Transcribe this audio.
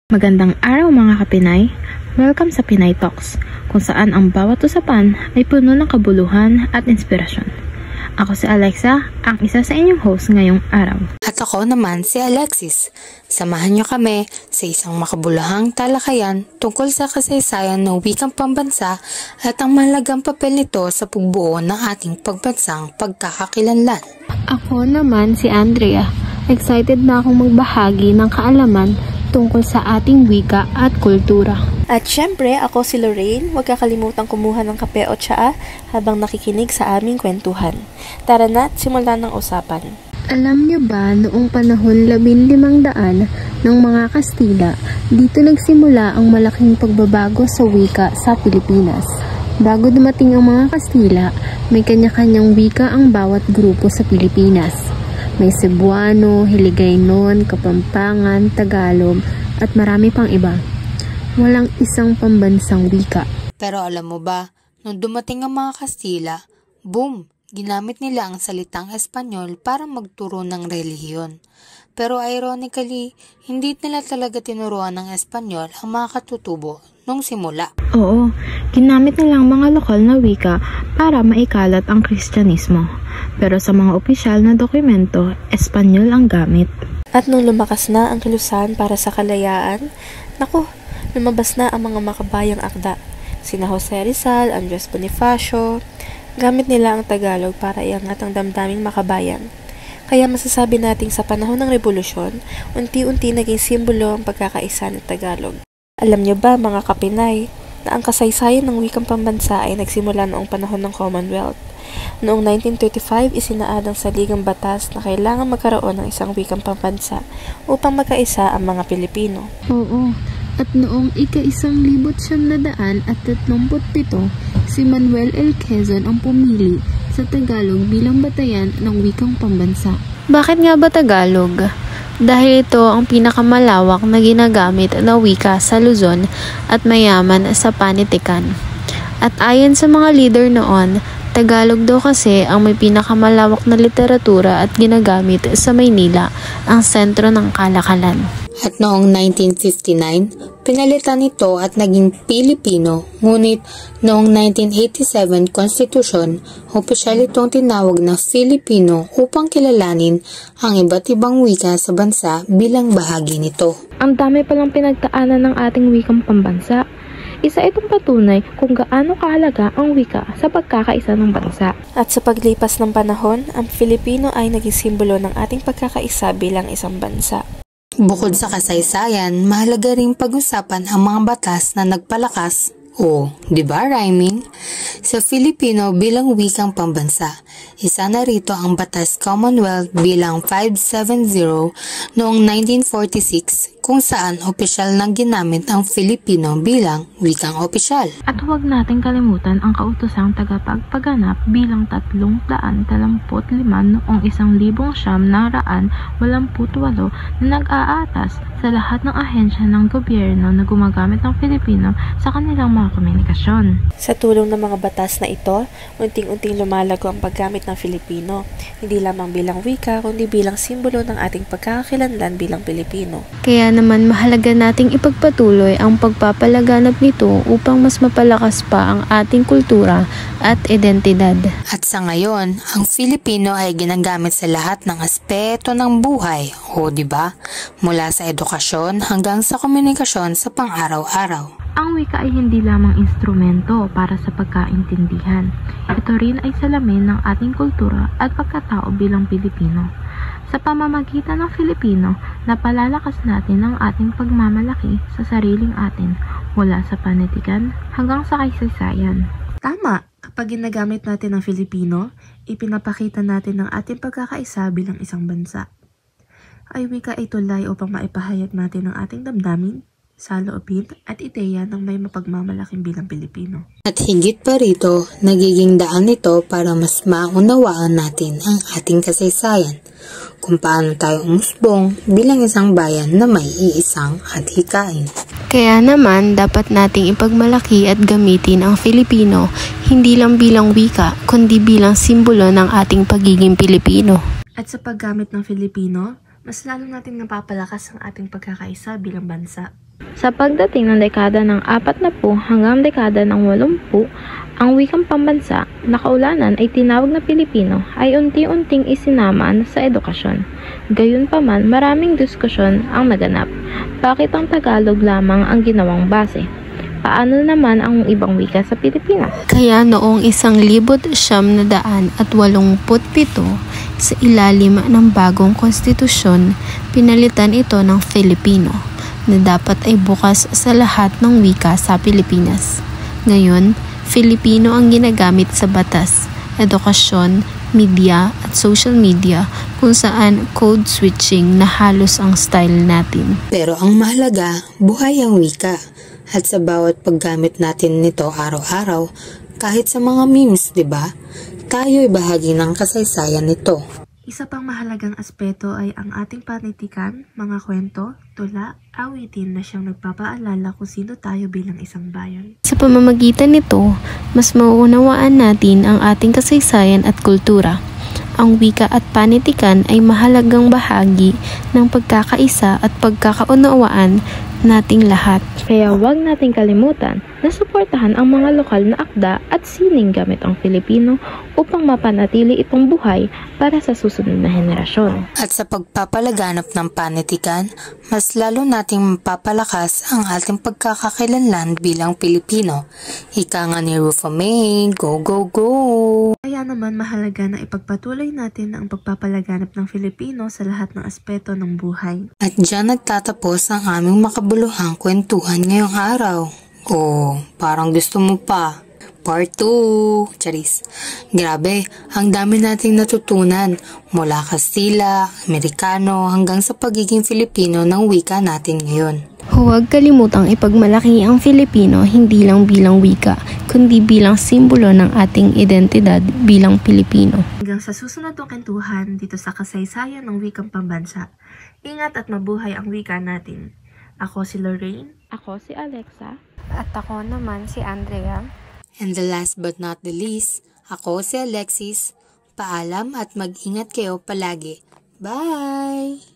Magandang araw mga kapinay! Welcome sa Pinay Talks, kung saan ang bawat usapan ay puno ng kabuluhan at inspirasyon. Ako si Alexa, ang isa sa inyong host ngayong araw. At ako naman si Alexis. Samahan niyo kami sa isang makabuluhang talakayan tungkol sa kasaysayan ng wikang pambansa at ang mahalagang papel nito sa pagbuo ng ating pagbansang pagkakakilanlan. Ako naman si Andrea. Excited na akong magbahagi ng kaalaman tungkol sa ating wika at kultura. At syempre, ako si Lorraine. Huwag kakalimutan kumuha ng kape o tsaa habang nakikinig sa aming kwentuhan. Tara na, simulan ng usapan. Alam niyo ba, noong panahon 1500 ng mga Kastila, dito nagsimula ang malaking pagbabago sa wika sa Pilipinas. Bago dumating ang mga Kastila, may kanya-kanyang wika ang bawat grupo sa Pilipinas. May Cebuano, Hiligaynon, Kapampangan, Tagalog, at marami pang iba. Walang isang pambansang wika. Pero alam mo ba, nung dumating ang mga Kastila, boom! Ginamit nila ang salitang Espanyol para magturo ng relihiyon. Pero ironically, hindi nila talaga tinuruan ng Espanyol ang mga katutubo nung simula. Oo, ginamit nila ang mga lokal na wika para maikalat ang Kristyanismo. Pero sa mga opisyal na dokumento, Espanyol ang gamit. At nung lumakas na ang kilusan para sa kalayaan, lumabas na ang mga makabayang akda. Sina Jose Rizal, Andres Bonifacio. Gamit nila ang Tagalog para iangat ang damdaming makabayan. Kaya masasabi nating sa panahon ng Revolusyon, unti-unti naging simbolo ang pagkakaisa ng Tagalog. Alam niyo ba mga kapinay, na ang kasaysayan ng wikang pambansa ay nagsimula noong panahon ng Commonwealth. Noong 1935, isinaad ang saligang batas na kailangan magkaroon ng isang wikang pambansa upang magkaisa ang mga Pilipino. Oo, at noong ika-1937, si Manuel L. Quezon ang pumili sa Tagalog bilang batayan ng wikang pambansa. Bakit nga ba Tagalog? Dahil ito ang pinakamalawak na ginagamit na wika sa Luzon at mayaman sa panitikan. At ayon sa mga leader noon, Tagalog daw kasi ang may pinakamalawak na literatura at ginagamit sa Maynila, ang sentro ng kalakalan. At noong 1959, pinalitan ito at naging Pilipino, ngunit noong 1987 Constitution, opisyal itong tinawag na Filipino upang kilalanin ang iba't ibang wika sa bansa bilang bahagi nito. Ang dami palang pinagtaanan ng ating wikang pambansa. Isa itong patunay kung gaano kahalaga ang wika sa pagkakaisa ng bansa. At sa paglipas ng panahon, ang Filipino ay naging simbolo ng ating pagkakaisa bilang isang bansa. Bukod sa kasaysayan, mahalaga ring pag-usapan ang mga batas na nagpalakas di ba rhyming? Sa Filipino bilang wikang pambansa. Isa na rito ang Batas Commonwealth bilang 570 noong 1946 kung saan opisyal nang ginamit ang Filipino bilang wikang opisyal. At huwag nating kalimutan ang kautosang tagapagpaganap bilang 335 noong 1988 na nag-aatas sa lahat ng ahensya ng gobyerno na gumagamit ng Filipino sa kanilang mga komunikasyon. Sa tulong ng mga batas na ito, unting-unting lumalago ang paggamit ng Filipino, hindi lamang bilang wika kundi bilang simbolo ng ating pagkakakilanlan bilang Pilipino. Kaya naman mahalaga nating ipagpatuloy ang pagpapalaganap nito upang mas mapalakas pa ang ating kultura at identidad. At sa ngayon, ang Filipino ay ginagamit sa lahat ng aspeto ng buhay, di ba? Mula sa edukasyon hanggang sa komunikasyon sa pang-araw-araw. Ang wika ay hindi lamang instrumento para sa pagkaintindihan. Ito rin ay salamin ng ating kultura at pagkatao bilang Pilipino. Sa pamamagitan ng Filipino, napalalakas natin ang ating pagmamalaki sa sariling atin mula sa panitikan hanggang sa kasaysayan. Tama! Kapag ginagamit natin ang Filipino, ipinapakita natin ang ating pagkakaisa bilang isang bansa. Ay wika ay tulay upang maipahayag natin ang ating damdamin, saloobin at ideya ng may mapagmamalaking bilang Pilipino. At higit pa rito, nagiging daan ito para mas maunawaan natin ang ating kasaysayan, kung paano tayo umusbong bilang isang bayan na may iisang adhikain. Kaya naman, dapat nating ipagmalaki at gamitin ang Filipino, hindi lang bilang wika, kundi bilang simbolo ng ating pagiging Pilipino. At sa paggamit ng Filipino, mas lalo natin napapalakas ang ating pagkakaisa bilang bansa. Sa pagdating ng dekada ng 40 hanggang dekada ng 80, ang wikang pambansa na kaulanan ay tinawag na Pilipino ay unti-unting isinama sa edukasyon. Gayunpaman, maraming diskusyon ang naganap. Bakit ang Tagalog lamang ang ginawang base? Paano naman ang ibang wika sa Pilipinas? Kaya noong 1987 sa ilalim ng bagong konstitusyon, pinalitan ito ng Filipino na dapat ay bukas sa lahat ng wika sa Pilipinas. Ngayon, Filipino ang ginagamit sa batas, edukasyon, media at social media kung saan code switching na halos ang style natin. Pero ang mahalaga, buhay ang wika. At sa bawat paggamit natin nito araw-araw, kahit sa mga memes, di ba? Tayo'y bahagi ng kasaysayan nito. Isa pang mahalagang aspeto ay ang ating panitikan, mga kwento, tula, awitin na siyang nagpapaalala kung sino tayo bilang isang bayan. Sa pamamagitan nito, mas mauunawaan natin ang ating kasaysayan at kultura. Ang wika at panitikan ay mahalagang bahagi ng pagkakaisa at pagkakaunawaan nating lahat. Kaya huwag nating kalimutan na suportahan ang mga lokal na akda at sining gamit ang Filipino upang mapanatili itong buhay para sa susunod na henerasyon. At sa pagpapalaganap ng panitikan, mas lalo nating mapapalakas ang ating pagkakakilanlan bilang Pilipino. Ika nga ni Rufo May, go go go! Kaya naman mahalaga na ipagpatuloy natin ang pagpapalaganap ng Filipino sa lahat ng aspeto ng buhay. At dyan nagtatapos ang aming makabuluhang kwentuhan ngayong araw. Oh, parang gusto mo pa. Part 2. Charis. Grabe, ang dami nating natutunan mula Kastila, Amerikano hanggang sa pagiging Filipino ng wika natin ngayon. Huwag kalimutang ipagmalaki ang Filipino hindi lang bilang wika, kundi bilang simbolo ng ating identidad bilang Pilipino. Hanggang sa susunod na kwentuhan dito sa kasaysayan ng wikang pambansa. Ingat at mabuhay ang wika natin. Ako si Lorraine. Ako si Alexa. At ako naman si Andrea. And the last but not the least, ako si Alexis. Paalam at mag-ingat kayo palagi. Bye!